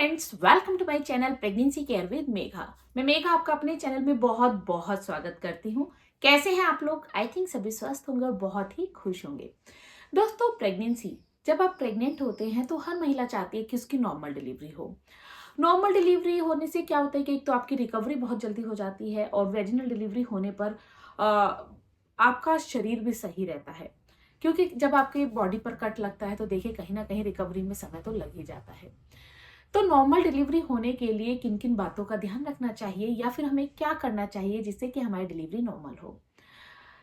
Friends, welcome to my channel pregnancy care with Megha. मैं मेघा आपका अपने चैनल में बहुत बहुत स्वागत करती हूँ। कैसे हैं आप लोग? आई थिंक सभी स्वस्थ होंगे और बहुत ही खुश होंगे। दोस्तों, प्रेगनेंसी, जब आप प्रेग्नेंट होते हैं तो हर महिला चाहती है कि उसकी नॉर्मल डिलीवरी हो। नॉर्मल डिलीवरी होने से क्या होता है कि एक तो आपकी रिकवरी बहुत जल्दी हो जाती है और वेजिनल डिलीवरी होने पर अ, आपका शरीर भी सही रहता है। क्योंकि जब आपके बॉडी पर कट लगता है तो देखिए कहीं ना कहीं रिकवरी में समय तो लग ही जाता है। तो नॉर्मल डिलीवरी होने के लिए किन किन बातों का ध्यान रखना चाहिए या फिर हमें क्या करना चाहिए जिससे कि हमारी डिलीवरी नॉर्मल हो?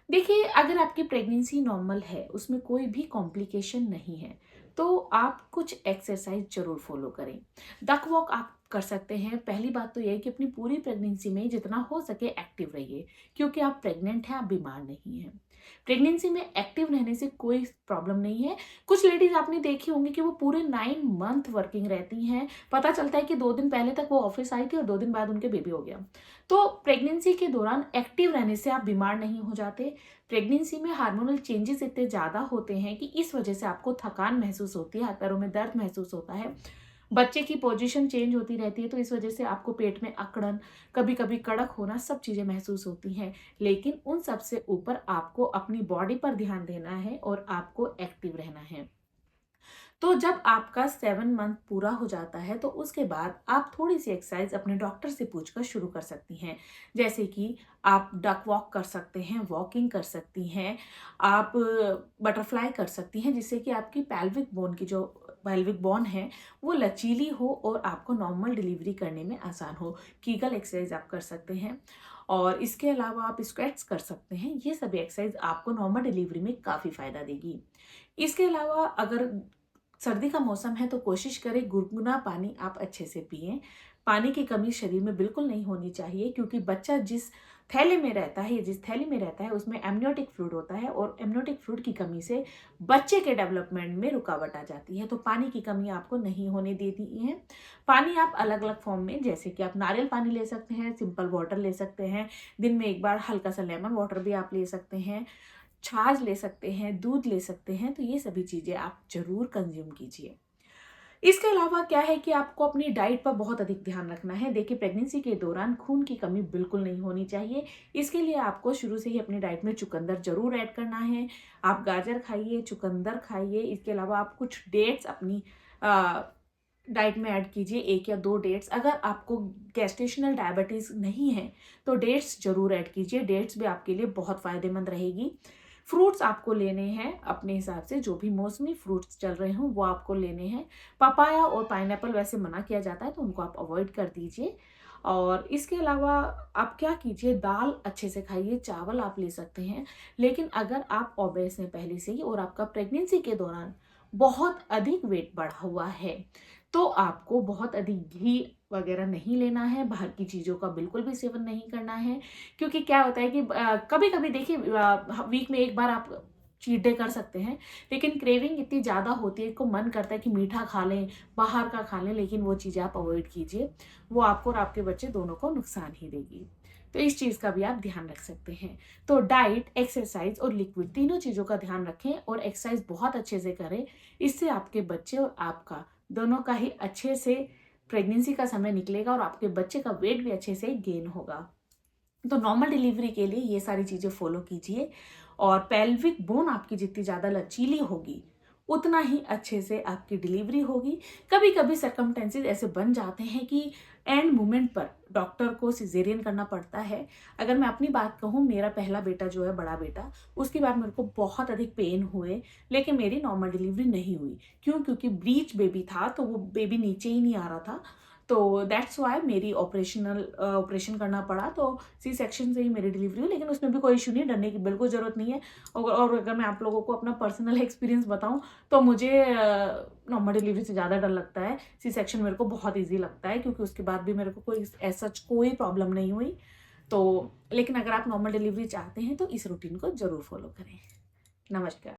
देखिए, अगर आपकी प्रेगनेंसी नॉर्मल है, उसमें कोई भी कॉम्प्लिकेशन नहीं है, तो आप कुछ एक्सरसाइज जरूर फॉलो करें। डक वॉक आप कर सकते हैं। पहली बात तो यह है कि अपनी पूरी प्रेगनेंसी में जितना हो सके एक्टिव रहिए, क्योंकि आप प्रेग्नेंट हैं, आप बीमार नहीं हैं। प्रेगनेंसी में एक्टिव रहने से कोई प्रॉब्लम नहीं है। कुछ लेडीज आपने देखी होंगी कि वो पूरे 9 मंथ वर्किंग रहती हैं। पता चलता है कि 2 दिन पहले तक वो ऑफिस आई थी और 2 दिन बाद उनके बेबी हो गया। तो प्रेगनेंसी के दौरान एक्टिव रहने से आप बीमार नहीं हो जाते। प्रेगनेंसी में हार्मोनल चेंजेस इतने ज़्यादा होते हैं कि इस वजह से आपको थकान महसूस होती है, हाथ पैरों में दर्द महसूस होता है। बच्चे की पोजीशन चेंज होती रहती है, तो इस वजह से आपको पेट में अकड़न, कभी कभी कड़क होना, सब चीज़ें महसूस होती हैं। लेकिन उन सब से ऊपर आपको अपनी बॉडी पर ध्यान देना है और आपको एक्टिव रहना है। तो जब आपका 7 मंथ पूरा हो जाता है तो उसके बाद आप थोड़ी सी एक्सरसाइज अपने डॉक्टर से पूछकर शुरू कर सकती हैं। जैसे कि आप डक वॉक कर सकते हैं, वॉकिंग कर सकती हैं, आप बटरफ्लाई कर सकती हैं, जिससे कि आपकी पेल्विक बोन है वो लचीली हो और आपको नॉर्मल डिलीवरी करने में आसान हो। कीगल एक्सरसाइज आप कर सकते हैं और इसके अलावा आप स्क्वैट्स कर सकते हैं। ये सभी एक्सरसाइज आपको नॉर्मल डिलीवरी में काफ़ी फायदा देगी। इसके अलावा अगर सर्दी का मौसम है तो कोशिश करें गुनगुना पानी आप अच्छे से पिएं। पानी की कमी शरीर में बिल्कुल नहीं होनी चाहिए, क्योंकि बच्चा जिस थैले में रहता है, जिस थैली में रहता है, उसमें एमनियोटिक फ्लूइड होता है और एमनियोटिक फ्लूइड की कमी से बच्चे के डेवलपमेंट में रुकावट आ जाती है। तो पानी की कमी आपको नहीं होने देती है। पानी आप अलग अलग फॉर्म में, जैसे कि आप नारियल पानी ले सकते हैं, सिंपल वाटर ले सकते हैं, दिन में एक बार हल्का सा लेमन वाटर भी आप ले सकते हैं, छाछ ले सकते हैं, दूध ले सकते हैं। तो ये सभी चीज़ें आप ज़रूर कंज्यूम कीजिए। इसके अलावा क्या है कि आपको अपनी डाइट पर बहुत अधिक ध्यान रखना है। देखिए, प्रेगनेंसी के दौरान खून की कमी बिल्कुल नहीं होनी चाहिए। इसके लिए आपको शुरू से ही अपनी डाइट में चुकंदर ज़रूर ऐड करना है। आप गाजर खाइए, चुकंदर खाइए। इसके अलावा आप कुछ डेट्स अपनी अ, डाइट में ऐड कीजिए, 1 या 2 डेट्स। अगर आपको गैस्ट्रेशनल डायबिटीज़ नहीं है, तो डेट्स ज़रूर ऐड कीजिए। डेट्स भी आपके लिए बहुत फ़ायदेमंद रहेगी। फ्रूट्स आपको लेने हैं अपने हिसाब से, जो भी मौसमी फ्रूट्स चल रहे हों वो आपको लेने हैं। पपाया और पाइनएप्पल वैसे मना किया जाता है, तो उनको आप अवॉइड कर दीजिए। और इसके अलावा आप क्या कीजिए, दाल अच्छे से खाइए, चावल आप ले सकते हैं। लेकिन अगर आप ओबेस हैं पहले से ही और आपका प्रेगनेंसी के दौरान बहुत अधिक वेट बढ़ा हुआ है, तो आपको बहुत अधिक घी वगैरह नहीं लेना है, बाहर की चीज़ों का बिल्कुल भी सेवन नहीं करना है। क्योंकि क्या होता है कि कभी कभी देखिए, वीक में एक बार आप चीट डे कर सकते हैं, लेकिन क्रेविंग इतनी ज़्यादा होती है, को मन करता है कि मीठा खा लें, बाहर का खा लें, लेकिन वो चीज़ें आप अवॉइड कीजिए। वो आपको और आपके बच्चे दोनों को नुकसान ही देगी। तो इस चीज़ का भी आप ध्यान रख सकते हैं। तो डाइट, एक्सरसाइज और लिक्विड, तीनों चीज़ों का ध्यान रखें और एक्सरसाइज बहुत अच्छे से करें। इससे आपके बच्चे और आपका दोनों का ही अच्छे से प्रेगनेंसी का समय निकलेगा और आपके बच्चे का वेट भी अच्छे से गेन होगा। तो नॉर्मल डिलीवरी के लिए ये सारी चीज़ें फॉलो कीजिए और पेल्विक बोन आपकी जितनी ज़्यादा लचीली होगी, उतना ही अच्छे से आपकी डिलीवरी होगी। कभी कभी सर्कमटेंसेस ऐसे बन जाते हैं कि एंड मोमेंट पर डॉक्टर को सिजेरियन करना पड़ता है। अगर मैं अपनी बात कहूँ, मेरा पहला बेटा जो है, बड़ा बेटा, उसके बाद मेरे को बहुत अधिक पेन हुए, लेकिन मेरी नॉर्मल डिलीवरी नहीं हुई। क्यों? क्योंकि ब्रीच बेबी था, तो वो बेबी नीचे ही नहीं आ रहा था। तो दैट्स वाई मेरी ऑपरेशन करना पड़ा। तो सी सेक्शन से ही मेरी डिलीवरी हुई, लेकिन उसमें भी कोई इशू नहीं, डरने की बिल्कुल ज़रूरत नहीं है। और अगर मैं आप लोगों को अपना पर्सनल एक्सपीरियंस बताऊं, तो मुझे नॉर्मल डिलीवरी से ज़्यादा डर लगता है। सी सेक्शन मेरे को बहुत ईजी लगता है, क्योंकि उसके बाद भी मेरे को कोई ऐसा कोई प्रॉब्लम नहीं हुई। तो लेकिन अगर आप नॉर्मल डिलीवरी चाहते हैं तो इस रूटीन को ज़रूर फॉलो करें। नमस्कार।